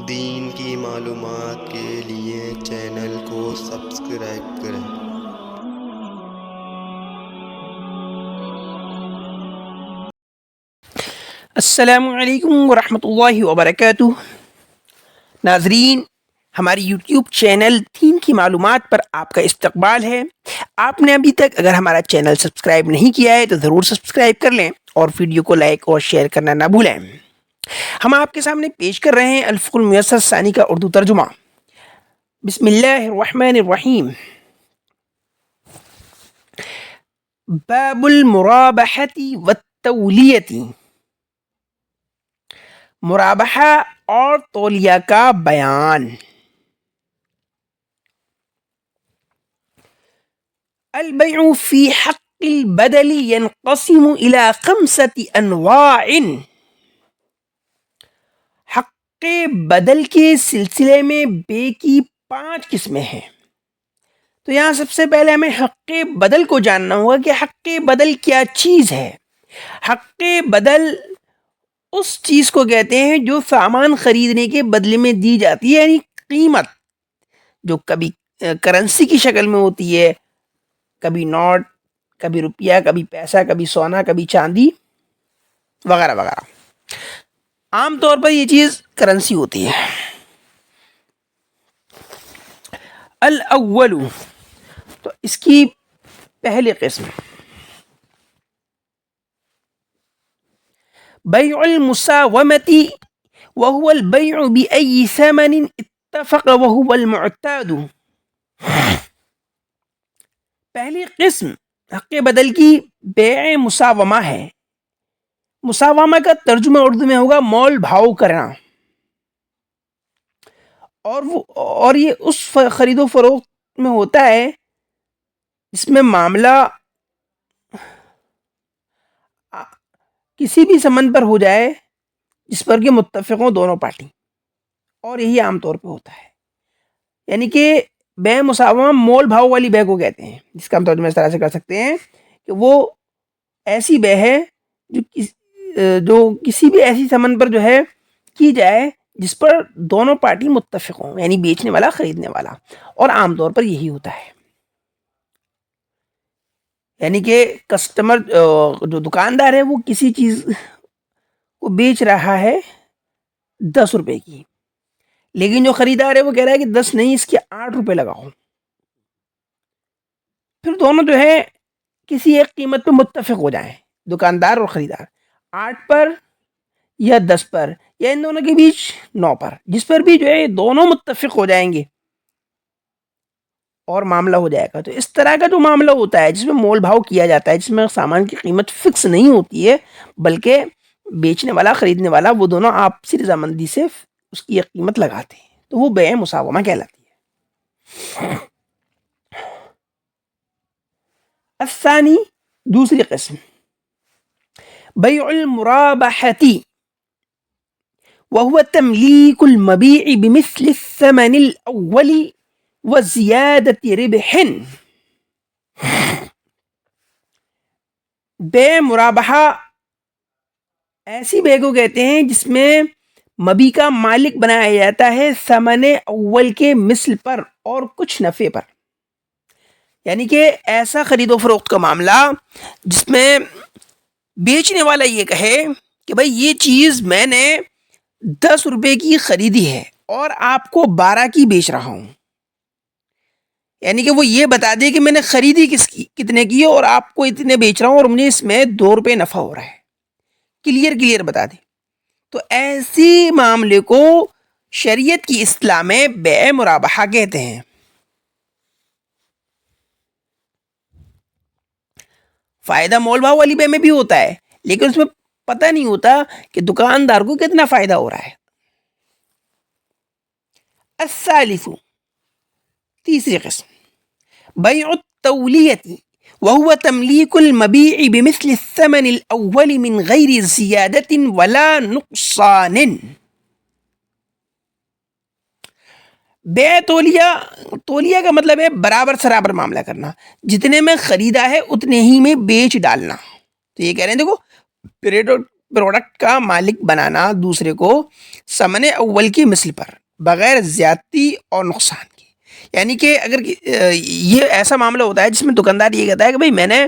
دین کی معلومات کے لیے چینل کو سبسکرائب کریں۔ السلام علیکم ورحمۃ اللہ وبرکاتہ۔ ناظرین، ہماری یوٹیوب چینل دین کی معلومات پر آپ کا استقبال ہے۔ آپ نے ابھی تک اگر ہمارا چینل سبسکرائب نہیں کیا ہے تو ضرور سبسکرائب کر لیں اور ویڈیو کو لائک اور شیئر کرنا نہ بھولیں۔ ہم آپ کے سامنے پیش کر رہے ہیں الفقہ المیسر ثانی کا اردو ترجمہ۔ بسم اللہ الرحمن الرحیم۔ باب المرابحۃ والتولیۃ، مرابحہ اور تولیہ کا بیان۔ البیع فی حق البدل ينقسم الى 5 انواع۔ حق بدل کے سلسلے میں بے کی 5 قسمیں ہیں۔ تو یہاں سب سے پہلے ہمیں حق بدل کو جاننا ہوگا کہ حق بدل کیا چیز ہے۔ حق بدل اس چیز کو کہتے ہیں جو سامان خریدنے کے بدلے میں دی جاتی ہے، یعنی قیمت جو کبھی کرنسی کی شکل میں ہوتی ہے، کبھی نوٹ، کبھی روپیہ، کبھی پیسہ، کبھی سونا، کبھی چاندی وغیرہ وغیرہ۔ عام طور پر یہ چیز کرنسی ہوتی ہے۔ الاول، تو اس کی پہلی قسم بیع المساومۃ وهو البيع بأي ثمن اتفق وهو المعتاد۔ پہلی قسم حق بدل کی بیع مساومہ ہے۔ مساومہ کا ترجمہ اردو میں ہوگا مول بھاؤ کرنا، اور یہ اس خرید و فروخت میں ہوتا ہے جس میں معاملہ کسی بھی ثمن پر ہو جائے جس پر کہ متفق ہوں دونوں پارٹی، اور یہی عام طور پہ ہوتا ہے۔ یعنی کہ بے مساومہ مول بھاؤ والی بے کو کہتے ہیں، جس کا ہم ترجمہ اس طرح سے کر سکتے ہیں کہ وہ ایسی بے ہے جو کسی بھی ایسی ثمن پر جو ہے کی جائے جس پر دونوں پارٹی متفق ہوں، یعنی بیچنے والا خریدنے والا، اور عام طور پر یہی ہوتا ہے۔ یعنی کہ کسٹمر جو دکاندار ہے وہ کسی چیز کو بیچ رہا ہے 10 روپے کی، لیکن جو خریدار ہے وہ کہہ رہا ہے کہ 10 نہیں، اس کے 8 روپے لگاؤ۔ پھر دونوں جو ہے کسی ایک قیمت پہ متفق ہو جائیں، دکاندار اور خریدار، 8 پر یا 10 پر یا ان دونوں کے بیچ 9 پر، جس پر بھی جو ہے دونوں متفق ہو جائیں گے اور معاملہ ہو جائے گا۔ تو اس طرح کا جو معاملہ ہوتا ہے جس میں مول بھاؤ کیا جاتا ہے، جس میں سامان کی قیمت فکس نہیں ہوتی ہے بلکہ بیچنے والا خریدنے والا وہ دونوں آپسی رضامندی سے اس کی ایک قیمت لگاتے ہیں، تو وہ بیع مساومہ کہلاتی ہے۔ الثانی، دوسری قسم، بیع المرابحۃ وهو تملیک المبیع بمثل الثمن الاول وزیادت ربح۔ بیع مرابحہ ایسی بے کو کہتے ہیں جس میں مبی کا مالک بنایا جاتا ہے ثمن اول کے مثل پر اور کچھ نفع پر۔ یعنی کہ ایسا خرید و فروخت کا معاملہ جس میں بیچنے والا یہ کہے کہ بھائی یہ چیز میں نے 10 روپے کی خریدی ہے اور آپ کو 12 کی بیچ رہا ہوں، یعنی کہ وہ یہ بتا دے کہ میں نے خریدی کتنے کی اور آپ کو اتنے بیچ رہا ہوں اور مجھے اس میں 2 روپے نفع ہو رہا ہے، کلیئر بتا دے۔ تو ایسی معاملے کو شریعت کی اصطلاح میں بیع مرابحہ کہتے ہیں۔ فائدہ مول بھاؤ والی بے میں بھی ہوتا ہے، لیکن اس میں پتہ نہیں ہوتا کہ دکاندار کو کتنا فائدہ ہو رہا ہے۔ الثالث، تیسری قسم، بیع التولیۃ وهو تملیک المبیع بمثل الثمن الاول من غیر زیادت ولا نقصان۔ بیع تولیہ کا مطلب ہے برابر سرابر معاملہ کرنا، جتنے میں خریدا ہے اتنے ہی میں بیچ ڈالنا۔ تو یہ کہہ رہے ہیں دیکھو پروڈکٹ کا مالک بنانا دوسرے کو ثمن اول کی مثل پر بغیر زیادتی اور نقصان کی. یعنی کہ اگر یہ ایسا معاملہ ہوتا ہے جس میں دکاندار یہ کہتا ہے کہ بھائی میں نے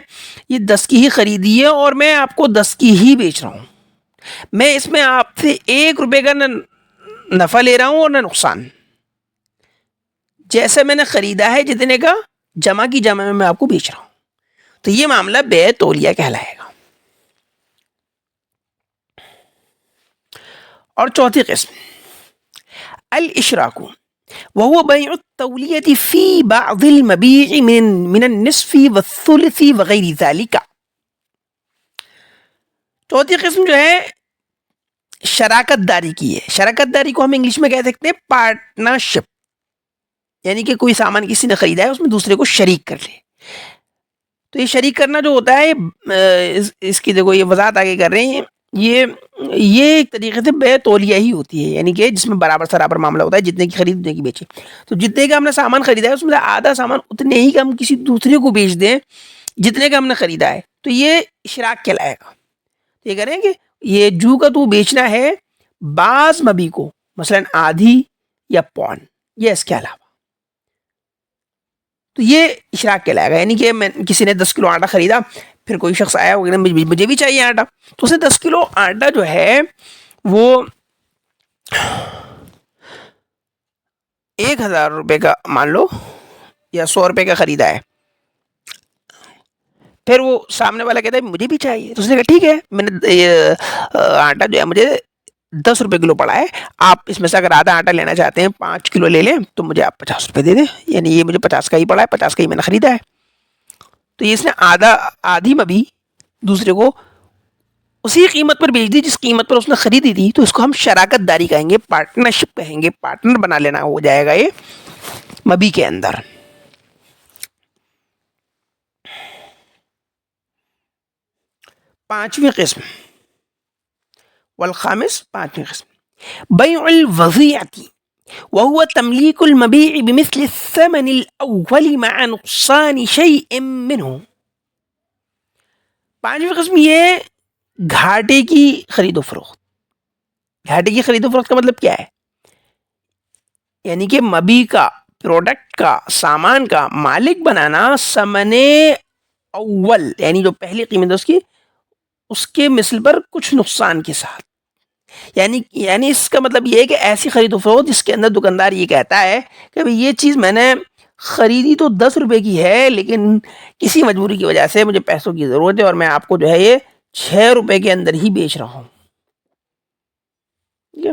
یہ 10 کی ہی خریدی ہے اور میں آپ کو 10 کی ہی بیچ رہا ہوں, میں اس میں آپ سے 1 روپے کا نہ نفع لے رہا ہوں اور نہ نقصان, جیسے میں نے خریدا ہے جتنے کا جمع کی جمع میں آپ کو بیچ رہا ہوں, تو یہ معاملہ بے تولیہ کہلائے گا. اور چوتھی قسم الاشراک وهو بيع التولية في بعض المبيع من النصف والثلث وغير ذلك. چوتھی قسم جو ہے شراکت داری کی ہے. شراکت داری کو ہم انگلش میں کہہ سکتے ہیں پارٹنرشپ, یعنی کہ کوئی سامان کسی نے خریدا ہے اس میں دوسرے کو شریک کر لے. تو یہ شریک کرنا جو ہوتا ہے اس کی دیکھو یہ وضاحت آگے کر رہے ہیں, یہ ایک طریقے سے بے تولیہ ہی ہوتی ہے, یعنی کہ جس میں برابر سرابر معاملہ ہوتا ہے, جتنے کی خرید اتنے کی بیچے. تو جتنے کا ہم نے سامان خریدا ہے اس میں آدھا سامان اتنے ہی کا ہم کسی دوسرے کو بیچ دیں جتنے کا ہم نے خریدا ہے, تو یہ اشراک کہلائے گا. یہ کریں کہ یہ جو کا تو بیچنا ہے بعض مبی کو, مثلا آدھی یا پون یا اس کے علاوہ, تو یہ اشراک کہلائے گا. یعنی کہ میں کسی نے 10 کلو آٹا خریدا, پھر کوئی شخص آیا وہ مجھے بھی چاہیے آٹا, تو اسے 10 کلو آٹا جو ہے وہ 1000 روپے کا مان لو یا 100 روپے کا خریدا ہے. پھر وہ سامنے والا کہتا ہے مجھے بھی چاہیے, تو اس نے کہا ٹھیک ہے میں نے آٹا جو ہے مجھے 10 روپے کلو پڑا ہے, آپ اس میں سے اگر آدھا آٹا لینا چاہتے ہیں 5 کلو لے لیں تو مجھے آپ 50 روپے دے دیں, یعنی یہ مجھے 50 کا ہی پڑا ہے, 50 کا ہی میں نے خریدا ہے. تو یہ اس نے آدھی مبی دوسرے کو اسی قیمت پر بیچ دی جس قیمت پر اس نے خریدی تھی, تو اس کو ہم شراکت داری کہیں گے, پارٹنرشپ کہیں گے, پارٹنر بنا لینا ہو جائے گا یہ مبی کے اندر. پانچویں قسم والخامس پانچویں قسم بیع الوضیعۃ وهو تملیک المبیع بمثل الثمن الاول مع نقصان شیء منه. پانچویں قسم یہ گھاٹے کی خرید و فروخت. گھاٹے کی خرید و فروخت کا مطلب کیا ہے؟ یعنی کہ مبی کا پروڈکٹ کا سامان کا مالک بنانا ثمن اول یعنی جو پہلی قیمت ہے اس کے مثل پر کچھ نقصان کے ساتھ. یعنی اس کا مطلب یہ ہے کہ ایسی خرید و فروخت جس کے اندر دکاندار یہ کہتا ہے کہ یہ چیز میں نے خریدی تو 10 روپے کی ہے, لیکن کسی مجبوری کی وجہ سے مجھے پیسوں کی ضرورت ہے اور میں آپ کو جو ہے یہ 6 روپے کے اندر ہی بیچ رہا ہوں, ٹھیک ہے,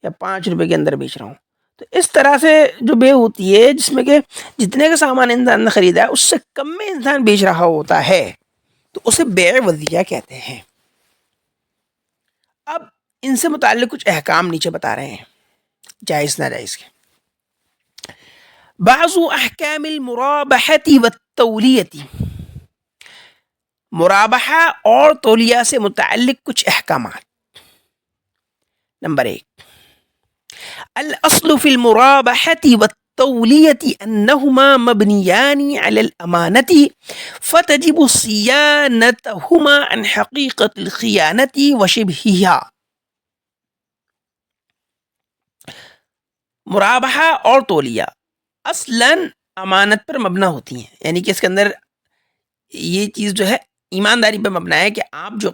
یا 5 روپے کے اندر بیچ رہا ہوں. تو اس طرح سے جو بے ہوتی ہے جس میں کہ جتنے کا سامان انسان نے خریدا ہے اس سے کم میں انسان بیچ رہا ہوتا ہے, تو اسے بیع وضیعہ کہتے ہیں. اب ان سے متعلق کچھ احکام نیچے بتا رہے ہیں جائز ناجائز کے. بعض احکام المرابحۃ والتولیۃ, مرابحہ اور تولیہ سے متعلق کچھ احکامات. نمبر 1, الاصل فی المرابحۃ والتولیۃ انہما مبنیان علی الامانۃ فتجب صیانتہما عن حقیقت الخیانۃ وشبہہا. مرابحہ اور تولیہ اصلاً امانت پر مبنا ہوتی ہیں, یعنی کہ اس کے اندر یہ چیز جو ہے ایمانداری پر مبنا ہے کہ آپ جو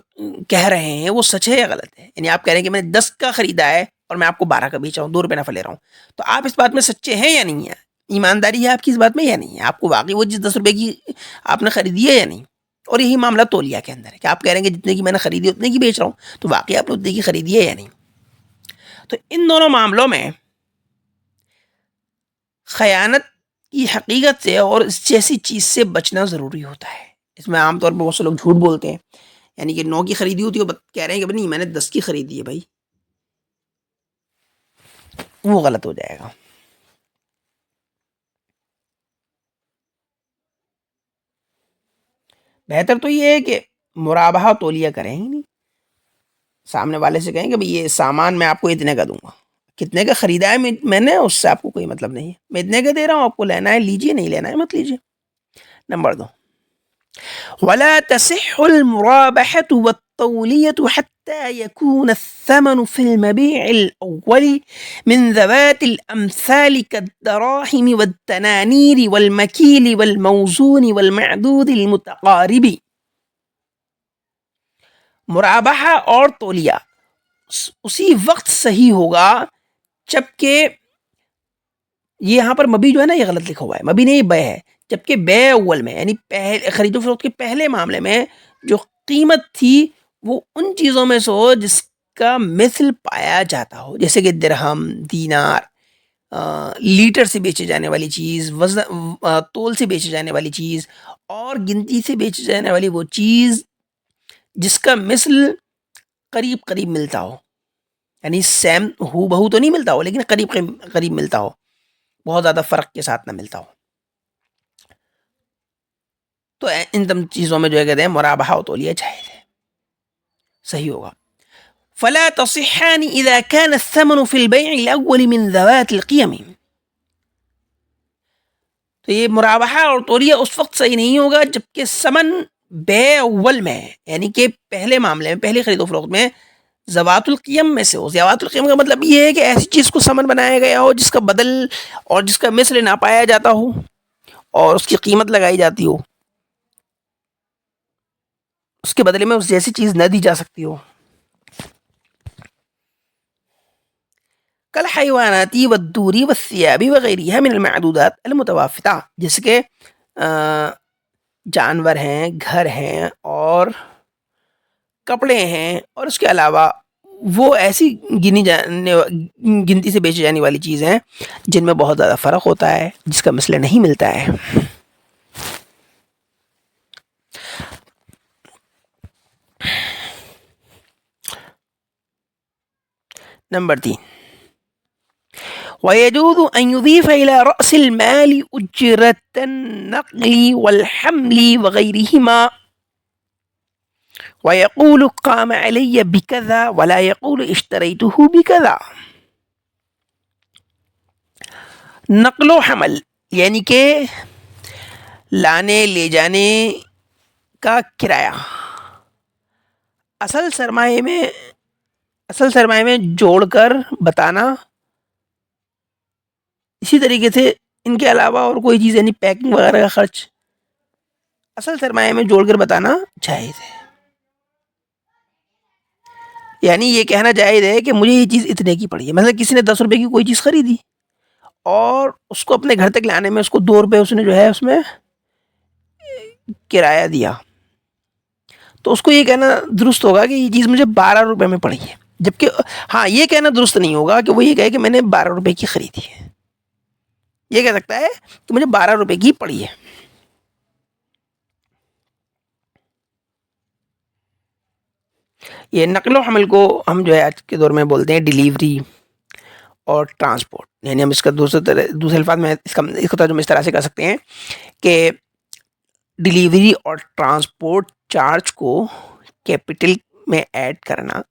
کہہ رہے ہیں وہ سچ ہے یا غلط ہے. یعنی آپ کہہ رہے ہیں کہ میں نے 10 کا خریدا ہے اور میں آپ کو 12 کا بیچا ہوں, 2 روپے نفع لے رہا ہوں, تو آپ اس بات میں سچے ہیں یا نہیں ہیں, ایمانداری ہے آپ کی اس بات میں یا نہیں ہے, آپ کو واقعی وہ چیز 10 روپے کی آپ نے خریدی ہے یا نہیں. اور یہی معاملہ تولیہ کے اندر ہے کہ آپ کہہ رہے ہیں کہ جتنے کی میں نے خریدی اتنے کی بیچ رہا ہوں, تو واقعی آپ نے اتنے کی خریدی ہے یا نہیں. تو ان دونوں معاملوں میں خیانت کی حقیقت سے اور اس جیسی چیز سے بچنا ضروری ہوتا ہے. اس میں عام طور پر بہت سے لوگ جھوٹ بولتے ہیں, یعنی کہ 9 کی خریدی ہوتی ہے وہ کہہ رہے ہیں کہ نہیں میں نے 10 کی خریدی ہے, بھائی وہ غلط ہو جائے گا. بہتر تو یہ ہے کہ مرابحہ تولیہ کریں ہی نہیں, سامنے والے سے کہیں کہ بھئی یہ سامان میں آپ کو اتنے کا دوں گا, کتنے کا خریدا ہے میں نے اس سے آپ کو کوئی مطلب نہیں ہے, میں اتنے کا دے رہا ہوں, آپ کو لینا ہے لیجیے, نہیں لینا ہے مت لیجیے. نمبر 2, ولا تصح المرابحة التولية حتى يكون الثمن في المبيع الأول من ذوات الأمثال كالدراهم والدنانير والمكيل والموزون والمعدود المتقارب. مرابحہ اور تولیہ اسی وقت صحیح ہوگا جبکہ یہ یہاں پر مبی جو ہے نا یہ غلط لکھا ہوا ہے، مبی نہیں یہ بے ہے، جبکہ بے اول میں یعنی خرید و فروخت کے پہلے معاملے میں جو قیمت تھی وہ ان چیزوں میں سے ہو جس کا مثل پایا جاتا ہو، جیسے کہ درہم، دینار، لیٹر سے بیچے جانے والی چیز، وزن تول سے بیچے جانے والی چیز، اور گنتی سے بیچے جانے والی وہ چیز جس کا مثل قریب قریب ملتا ہو، یعنی سیم ہو بہو تو نہیں ملتا ہو لیکن قریب قریب ملتا ہو، بہت زیادہ فرق کے ساتھ نہ ملتا ہو. تو ان تم چیزوں میں جو ہے کہتے ہیں مرابحہ و تولیہ جائز ہے، صحیح ہوگا. فلا تصحان اذا كان الثمن في البيع الاول من ذوات القيم. تو یہ مرابحہ اور تولیہ اس وقت صحیح نہیں ہوگا جبکہ ثمن بے اول میں یعنی کہ پہلے معاملے میں، پہلی خرید و فروخت میں ذوات القیم میں سے ہو. ذوات القیم کا مطلب یہ ہے کہ ایسی چیز کو ثمن بنایا گیا ہو جس کا بدل اور جس کا مثل نہ پایا جاتا ہو اور اس کی قیمت لگائی جاتی ہو، اس کے بدلے میں اس جیسی چیز نہ دی جا سکتی ہو. کالحیواناتی والدوری والثیابی وغیرہ من المعدودات المتوافطہ، جیسے کہ جانور ہیں، گھر ہیں اور کپڑے ہیں، اور اس کے علاوہ وہ ایسی گنتی سے بیچی جانے والی چیز ہیں جن میں بہت زیادہ فرق ہوتا ہے، جس کا مثل نہیں ملتا ہے. نمبر 3، ويجوز أن يضيف إلى رأس المال أجرة النقل والحمل وغيرهما ويقول قام علي بكذا ولا يقول اشتريته بكذا. نقل و حمل یعنی کہ لانے لے جانے کا کرایہ اصل سرمایے میں جوڑ کر بتانا، اسی طریقے سے ان کے علاوہ اور کوئی چیز یعنی پیکنگ وغیرہ کا خرچ اصل سرمایے میں جوڑ کر بتانا جائز ہے. یعنی یہ کہنا جائز ہے کہ مجھے یہ چیز اتنے کی پڑی ہے. مثلا کسی نے 10 روپے کی کوئی چیز خریدی اور اس کو اپنے گھر تک لانے میں اس کو 2 روپے اس نے جو ہے اس میں کرایہ دیا، تو اس کو یہ کہنا درست ہوگا کہ یہ چیز مجھے 12 روپے میں پڑی ہے. جبکہ ہاں یہ کہنا درست نہیں ہوگا کہ وہ یہ کہے کہ میں نے 12 روپے کی خریدی ہے. یہ کہہ سکتا ہے کہ مجھے 12 روپے کی پڑی ہے. یہ نقل و حمل کو ہم جو ہے آج کے دور میں بولتے ہیں ڈیلیوری اور ٹرانسپورٹ. یعنی ہم اس کا دوسرے الفاظ میں اس کو ترجمہ اس طرح سے کر سکتے ہیں کہ ڈیلیوری اور ٹرانسپورٹ چارج کو کیپٹل میں ایڈ کرنا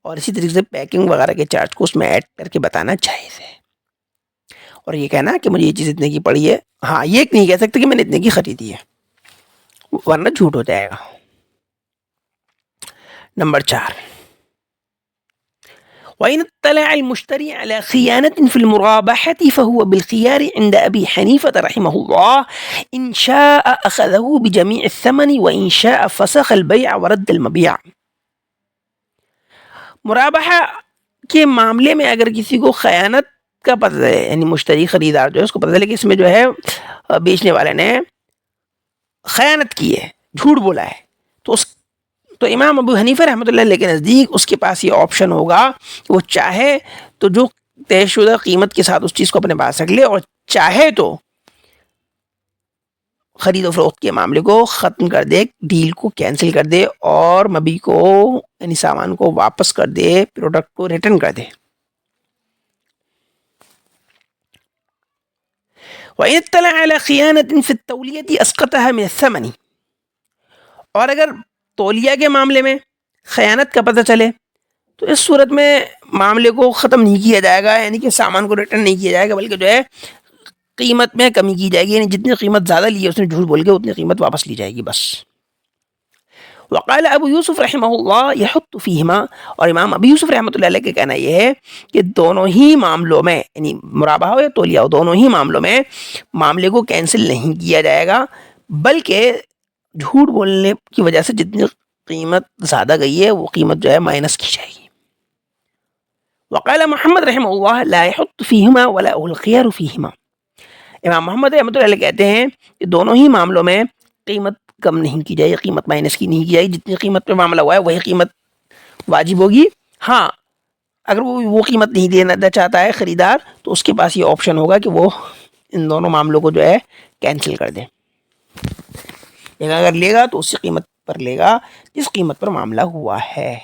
اور اسی طریقے سے پیکنگ وغیرہ کے چارج کو اس میں ایڈ کر کے بتانا جائز ہے. اور یہ کہنا کہ مجھے یہ چیز اتنے کی پڑی ہے، ہاں یہ نہیں کہہ سکتے کہ میں نے اتنے کی خریدی ہے، ورنہ جھوٹ ہو جائے گا. نمبر 4، وإن اطلع المشتري على خيانة في المرابحة فهو بالخيار عند أبي حنيفة رحمه الله إن شاء أخذه بجميع الثمن وإن شاء فسخ البيع ورد المبيع. مرابحہ کے معاملے میں اگر کسی کو خیانت کا پتہ ہے، یعنی مشتری خریدار جو ہے اس کو پتہ ہے کہ اس میں جو ہے بیچنے والے نے خیانت کی ہے، جھوٹ بولا ہے، تو امام ابو حنیفہ رحمۃ اللہ علیہ کے نزدیک اس کے پاس یہ آپشن ہوگا کہ وہ چاہے تو جو طے شدہ قیمت کے ساتھ اس چیز کو اپنے پاس رکھ لے، اور چاہے تو خرید و فروخت کے معاملے کو ختم کر دے، ڈیل کو کینسل کر دے اور مبی کو یعنی سامان کو واپس کر دے، پروڈکٹ کو ریٹرن کر دے. وَإِنِ اطَّلَعَ عَلَى خِيَانَةٍ فِي التَّوْلِيَةِ أَسْقَطَهَا مِنَ الثَّمَنِ. اور اگر تولیہ کے معاملے میں خیانت کا پتہ چلے تو اس صورت میں معاملے کو ختم نہیں کیا جائے گا، یعنی کہ سامان کو ریٹرن نہیں کیا جائے گا، بلکہ جو ہے قیمت میں کمی کی جائے گی، یعنی جتنی قیمت زیادہ لی ہے اس نے جھوٹ بول کے اتنی قیمت واپس لی جائے گی بس. وقال ابو یوسف رحمہ اللہ یحط فیہما، اور امام ابو یوسف رحمۃ اللہ علیہ کا کہنا یہ ہے کہ دونوں ہی معاملوں میں، یعنی مرابحہ ہو یا تولیہ ہو، دونوں ہی معاملوں میں معاملے کو کینسل نہیں کیا جائے گا، بلکہ جھوٹ بولنے کی وجہ سے جتنی قیمت زیادہ گئی ہے وہ قیمت جو ہے مائنس کی جائے گی۔ وقال محمد رحمہ اللہ لا يحط فیہما ولا الخيار فیہما، امام محمد رحمۃ اللہ علیہ کہتے ہیں کہ دونوں ہی معاملوں میں قیمت کم نہیں کی جائے، قیمت مائنس کی نہیں کی جائے، جتنی قیمت پہ معاملہ ہوا ہے وہی قیمت واجب ہوگی۔ ہاں اگر وہ قیمت نہیں دینا چاہتا ہے خریدار تو اس کے پاس یہ آپشن ہوگا کہ وہ ان دونوں معاملوں کو جو ہے کینسل کر دے، لیکن اگر لے گا تو اسی قیمت پر لے گا جس قیمت پر معاملہ ہوا ہے۔